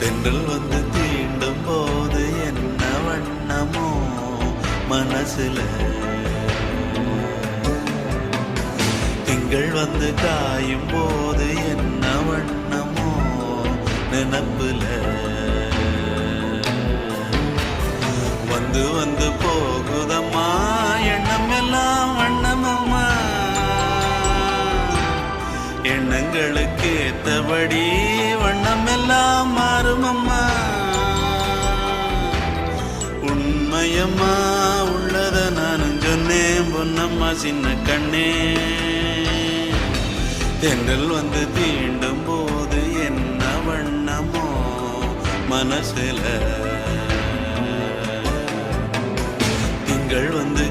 தென்றல் வந்து தீண்டும் போது என்ன வண்ணமோ மனசுல, திங்கள் வந்து காயும் போது என்ன வண்ணமோ நினப்புல, வந்து வந்து போகுதம்மா எண்ணம் எல்லாம் வண்ணமம்மா, எண்ணங்களுக்கு ஏத்தபடி வண்ணம் எல்லாம் மாறுமம்மா. உண்மையம்மா உள்ளத நானும் சொன்னேன் பொன்னம்மா சின்ன கண்ணே, தென்றல் வந்து தீண்டும் போது என்ன வண்ணமோ மனசுல, திங்கள் வந்து